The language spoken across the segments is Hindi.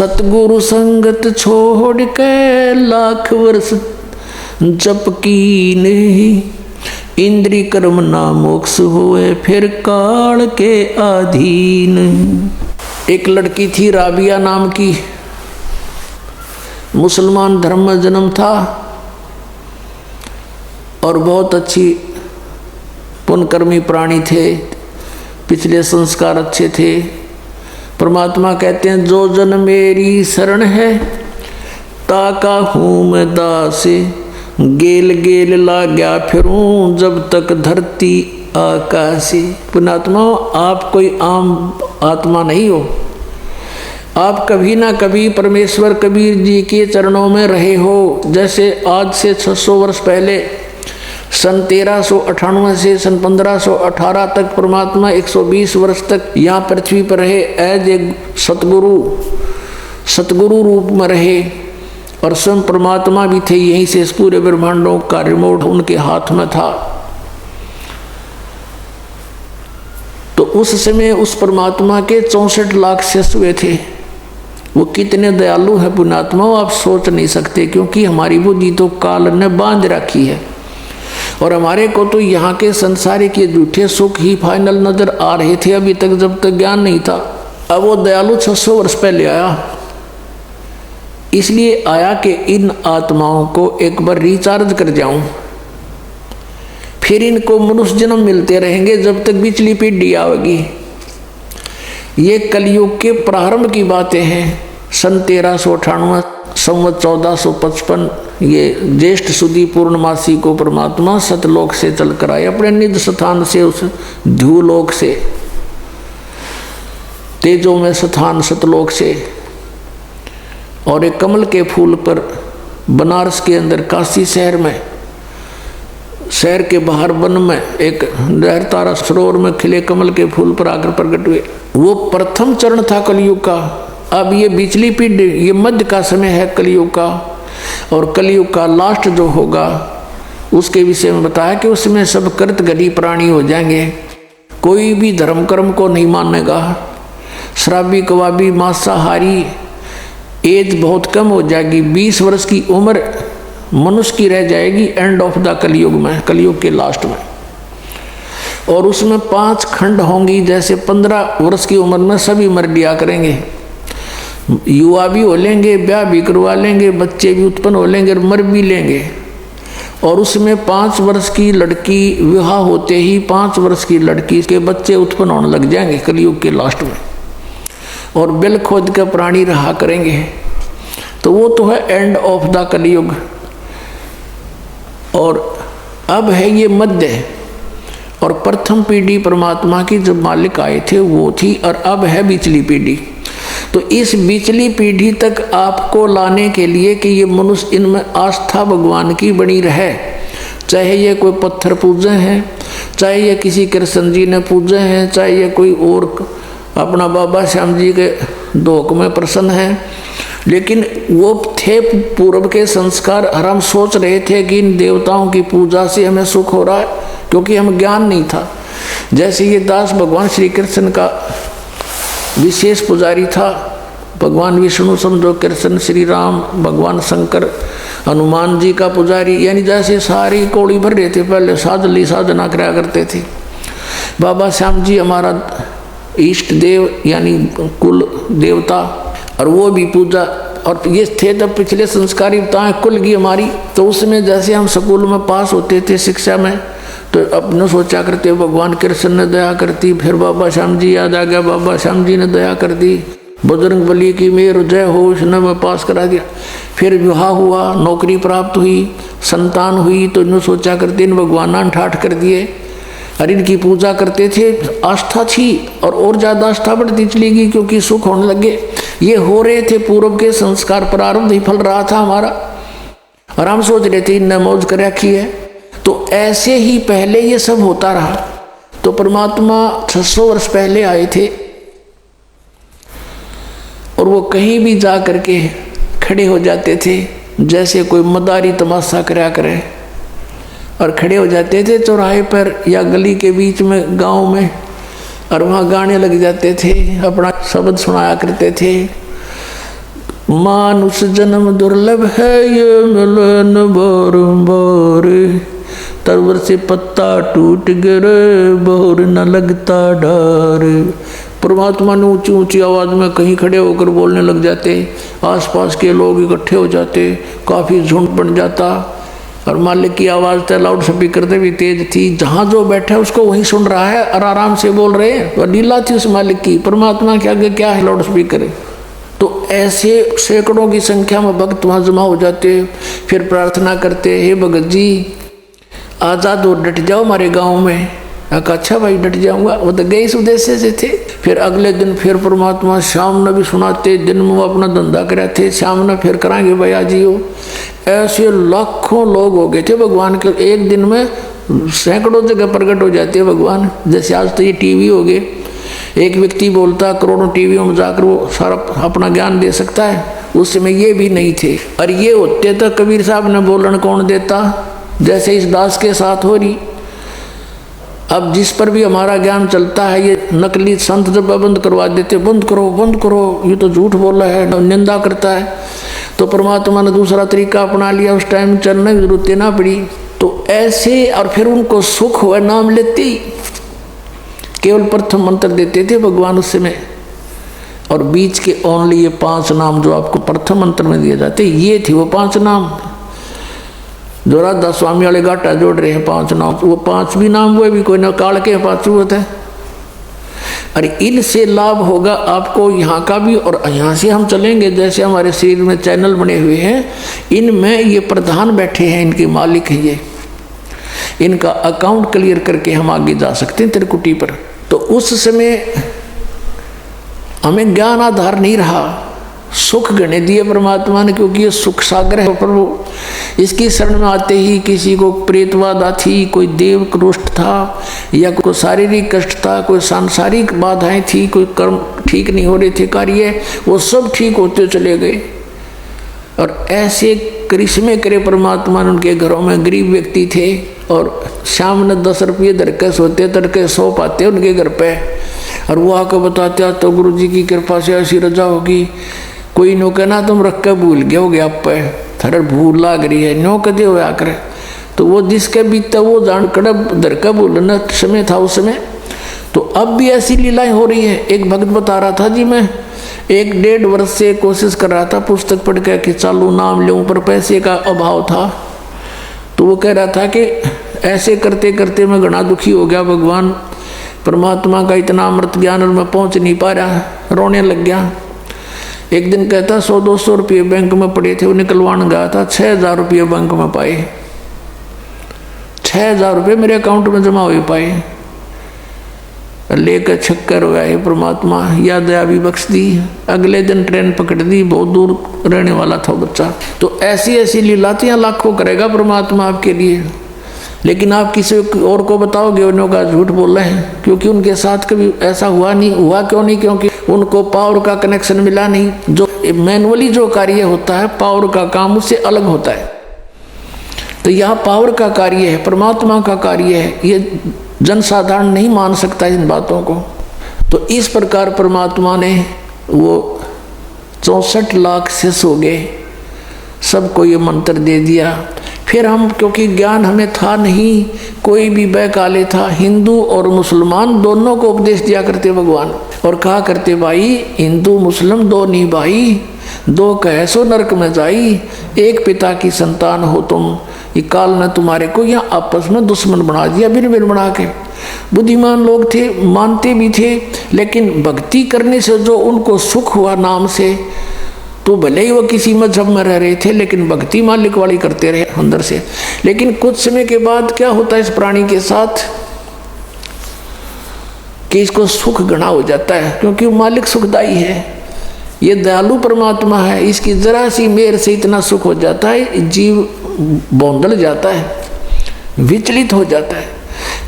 सतगुरु संगत छोड़ के लाख वर्ष जप की नहीं, इंद्री कर्म ना मोक्ष होए फिर काल के अधीन। एक लड़की थी राबिया नाम की, मुसलमान धर्म में जन्म था और बहुत अच्छी पुण्यकर्मी प्राणी थे, पिछले संस्कार अच्छे थे। परमात्मा कहते हैं जो जन मेरी शरण है ताका हूँ मैं दासे, गेल गेल लाग्या फिरूं जब तक धरती आकाशे। पुण्यात्मा आप कोई आम आत्मा नहीं हो, आप कभी ना कभी परमेश्वर कबीर जी के चरणों में रहे हो। जैसे आज से 600 वर्ष पहले सन 1398 से सन 1518 तक परमात्मा 120 वर्ष तक यहाँ पृथ्वी पर रहे, एज ए सतगुरु रूप में रहे और स्वयं परमात्मा भी थे। यहीं से इस पूरे ब्रह्मांडों का रिमोट उनके हाथ में था। तो उस समय उस परमात्मा के 64 लाख शिष्य हुए थे। वो कितने दयालु है पुण्यात्मा, आप सोच नहीं सकते, क्योंकि हमारी बुद्धि तो काल ने बांध रखी है और हमारे को तो यहाँ के संसारी के झूठे सुख ही फाइनल नजर आ रहे थे अभी तक, जब तक ज्ञान नहीं था। अब वो दयालु 600 वर्ष पहले आया, इसलिए आया कि इन आत्माओं को एक बार रिचार्ज कर जाऊं, फिर इनको मनुष्य जन्म मिलते रहेंगे जब तक पिछली पीढ़ी आएगी। ये कलयुग के प्रारंभ की बातें हैं। सन 1398 संवत 1455 ये ज्येष्ठ सुदी पूर्णमासी को परमात्मा सतलोक से चलकर आए, अपने निज स्थान से, उस ध्युलोक से, तेजों में स्थान सतलोक से, और एक कमल के फूल पर बनारस के अंदर काशी शहर में, शहर के बाहर वन में एक लहर तारा सरोवर में खिले कमल के फूल पर आकर प्रकट हुए। वो प्रथम चरण था कलयुग का। अब ये बिचली पीढ़ी, ये मध्य का समय है कलयुग का, और कलयुग का लास्ट जो होगा उसके विषय में बताया कि उसमें सब कृत गति प्राणी हो जाएंगे। कोई भी धर्म कर्म को नहीं मानेगा, शराबी कबाबी मांसाहारी, एज बहुत कम हो जाएगी, 20 वर्ष की उम्र मनुष्य की रह जाएगी एंड ऑफ द कलयुग में, कलयुग के लास्ट में। और उसमें 5 खंड होंगी, जैसे 15 वर्ष की उम्र में सभी मर लिया करेंगे, युवा भी हो लेंगे, ब्याह भी करवा लेंगे, बच्चे भी उत्पन्न हो लेंगे और मर भी लेंगे। और उसमें 5 वर्ष की लड़की विवाह होते ही 5 वर्ष की लड़की के बच्चे उत्पन्न होने लग जाएंगे कलयुग के लास्ट में, और बिल खोद के प्राणी रहा करेंगे। तो वो तो है एंड ऑफ द कलयुग। और अब है ये मध्य, और प्रथम पीढ़ी परमात्मा की जब मालिक आए थे वो थी, और अब है बिचली पीढ़ी। तो इस बिचली पीढ़ी तक आपको लाने के लिए कि ये मनुष्य इनमें आस्था भगवान की बनी रहे, चाहे ये कोई पत्थर पूजे हैं, चाहे ये किसी कृष्ण जी ने पूजे हैं, चाहे ये कोई और अपना बाबा श्याम जी के धोख में प्रसन्न है, लेकिन वो थे पूर्व के संस्कार। और हम सोच रहे थे कि इन देवताओं की पूजा से हमें सुख हो रहा है, क्योंकि हम ज्ञान नहीं था। जैसे ये दास भगवान श्री कृष्ण का विशेष पुजारी था, भगवान विष्णु समझो, कृष्ण श्री राम, भगवान शंकर, हनुमान जी का पुजारी, यानी जैसे सारी कौड़ी भर रहे थे, पहले साधली साधना कराया करते थे। बाबा श्याम जी हमारा इष्ट देव यानी कुल देवता, और वो भी पूजा। और ये थे तब पिछले संस्कारी बताएं कुल की हमारी। तो उसमें जैसे हम स्कूल में पास होते थे शिक्षा में, तो अपने सोचा करते भगवान कृष्ण ने दया करती, फिर बाबा श्याम जी याद आ गया, बाबा श्याम जी ने दया कर दी, बजरंग बली की मेर जय हो, उसने मैं पास करा दिया। फिर विवाह हुआ, नौकरी प्राप्त हुई, संतान हुई, तो इन्होंने सोचा करते इन भगवान ठाठ कर दिए, और इनकी पूजा करते थे। आस्था थी और ज़्यादा आस्था बढ़ती चली गई, क्योंकि सुख होने लगे। ये हो रहे थे पूर्व के संस्कार, प्रारंभ ही फल रहा था हमारा, और हम सोच रहे थे इनने मौज कर रखी है। तो ऐसे ही पहले ये सब होता रहा। तो परमात्मा 600 वर्ष पहले आए थे, और वो कहीं भी जा करके खड़े हो जाते थे, जैसे कोई मदारी तमाशा कराया करे, और खड़े हो जाते थे चौराहे पर या गली के बीच में गांव में, और वहाँ गाने लग जाते थे, अपना शब्द सुनाया करते थे। मानुष जन्म दुर्लभ है ये मिलन बारंबार, तरवर से पत्ता टूट गिरे बोर न लगता डर। परमात्मा ने ऊंची ऊंची आवाज़ में कहीं खड़े होकर बोलने लग जाते, आसपास के लोग इकट्ठे हो जाते, काफ़ी झुंड बन जाता। और मालिक की आवाज़ तो लाउड स्पीकर से भी तेज थी, जहाँ जो बैठा उसको वहीं सुन रहा है और आराम से बोल रहे हैं। और लीला थी उस मालिक की, परमात्मा के आगे क्या है लाउड स्पीकर। तो ऐसे सैकड़ों की संख्या में भक्त वहाँ जमा हो जाते, फिर प्रार्थना करते, हे भगत जी आज़ाद हो, डट जाओ हमारे गाँव में। अच्छा भाई डट जाऊंगा, वो तो गए इस उद्देश्य से थे। फिर अगले दिन फिर परमात्मा शाम ने भी सुनाते, दिन में वो अपना धंधा करे थे, शाम ने फिर कराएंगे भैया जी हो। ऐसे लाखों लोग हो गए थे भगवान के, एक दिन में सैकड़ों जगह प्रकट हो जाते हैं भगवान। जैसे आज तो ये टीवी हो गए, एक व्यक्ति बोलता करोड़ों टीवियों में जाकर वो सारा अपना ज्ञान दे सकता है, उस समय ये भी नहीं थे। और ये होते तो कबीर साहब ने बोलन कौन देता, जैसे इस दास के साथ हो रही। अब जिस पर भी हमारा ज्ञान चलता है, ये नकली संत जब बंद करवा देते, बंद करो, ये तो झूठ बोला है, निंदा करता है। तो परमात्मा ने दूसरा तरीका अपना लिया, उस टाइम चलने की जरूरत ना पड़ी। तो ऐसे और फिर उनको सुख हुआ, नाम लेते ही केवल प्रथम मंत्र देते थे भगवान उस समय, और बीच के ओनली ये 5 नाम जो आपको प्रथम मंत्र में दिए जाते, ये थे वो 5 नाम जो राधा स्वामी वाले घाटा जोड़ रहे हैं। 5 नाम, वो 5 भी नाम हुए भी कोई ना काल के 5 होता है। अरे इनसे लाभ होगा आपको यहाँ का भी, और यहाँ से हम चलेंगे जैसे हमारे शरीर में चैनल बने हुए हैं, इनमें ये प्रधान बैठे हैं, इनके मालिक हैं ये, इनका अकाउंट क्लियर करके हम आगे जा सकते हैं त्रिकुटी पर। तो उस समय हमें ज्ञान आधार नहीं रहा, सुख गणे दिए परमात्मा ने, क्योंकि ये सुख सागर है प्रभु। इसकी शरण में आते ही किसी को प्रेतबाधा थी, कोई देव रुष्ट था, या कोई शारीरिक कष्ट था, कोई सांसारिक बाधाएं थी, कोई कर्म ठीक नहीं हो रहे थे कार्य, वो सब ठीक होते चले गए। और ऐसे करिश्मे करे परमात्मा ने। उनके घरों में गरीब व्यक्ति थे और शाम ने 10 रुपये धरके सोते, तड़के 100 पाते उनके घर पे, और वो आकर बताते तो गुरु जी की कृपा से ऐसी रजा होगी। कोई नो कहना तुम रख के भूल गए हो गया, आप पे थर भूल लाग रही है, नो कदे हो आकर। तो वो जिसके बीतता वो जान कड़ब धर का भूलना समय था उस समय। तो अब भी ऐसी लीलाएं हो रही है। एक भक्त बता रहा था जी, मैं 1-1.5 वर्ष से कोशिश कर रहा था पुस्तक पढ़ के कि चालू नाम लूँ, पर पैसे का अभाव था। तो वो कह रहा था कि ऐसे करते करते मैं घना दुखी हो गया, भगवान परमात्मा का इतना अमृत ज्ञान मैं पहुँच नहीं पा रहा, रोने लग गया। एक दिन कहता 100-200 रुपये बैंक में पड़े थे, वो निकलवाने गया था, 6,000 रुपये बैंक में पाए, 6,000 रुपये मेरे अकाउंट में जमा हो पाए। लेकर छक्कर हो गया, हे परमात्मा या दया भी बख्श दी। अगले दिन ट्रेन पकड़ दी, बहुत दूर रहने वाला था बच्चा। तो ऐसी ऐसी लीलातियाँ लाखों करेगा परमात्मा आपके लिए, लेकिन आप किसी और को बताओगे उन्हों का झूठ बोल रहे हैं, क्योंकि उनके साथ कभी ऐसा हुआ नहीं। हुआ क्यों नहीं? क्योंकि उनको पावर का कनेक्शन मिला नहीं। जो मैनुअली जो कार्य होता है, पावर का काम उससे अलग होता है। तो यहाँ पावर का कार्य है, परमात्मा का कार्य है, ये जनसाधारण नहीं मान सकता इन बातों को। तो इस प्रकार परमात्मा ने वो 64 लाख शिष्य हो गए, सबको ये मंत्र दे दिया। फिर हम, क्योंकि ज्ञान हमें था नहीं, कोई भी बहकाले था, हिंदू और मुसलमान दोनों को उपदेश दिया करते भगवान, और कहा करते भाई हिंदू मुस्लिम दो नहीं भाई, 2 कहे सो नरक में जाई, एक पिता की संतान हो तुम, ये काल ने तुम्हारे को यहाँ आपस में दुश्मन बना दिया, बिन बिन बना के। बुद्धिमान लोग थे, मानते भी थे, लेकिन भक्ति करने से जो उनको सुख हुआ नाम से, तो भले ही वो किसी मजहब में रह रहे थे, लेकिन भक्ति मालिक वाली करते रहे अंदर से। लेकिन कुछ समय के बाद क्या होता है इस प्राणी के साथ कि इसको सुख घना हो जाता है, क्योंकि मालिक सुखदाई है, ये दयालु परमात्मा है। इसकी जरा सी मेहर से इतना सुख हो जाता है, जीव बौंदल जाता है, विचलित हो जाता है।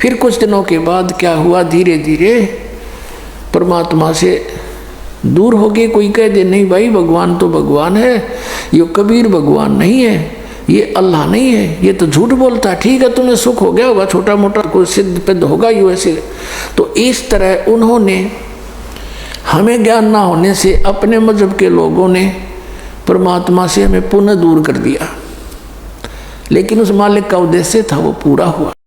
फिर कुछ दिनों के बाद क्या हुआ, धीरे धीरे परमात्मा से दूर हो गए। कोई कह दे नहीं भाई भगवान तो भगवान है, ये कबीर भगवान नहीं है, ये अल्लाह नहीं है, ये तो झूठ बोलता है। ठीक है तुम्हें सुख हो गया होगा, छोटा मोटा कोई सिद्ध पिद्ध होगा ही वैसे। तो इस तरह उन्होंने, हमें ज्ञान ना होने से अपने मजहब के लोगों ने परमात्मा से हमें पुनः दूर कर दिया, लेकिन उस मालिक का उद्देश्य था वो पूरा हुआ।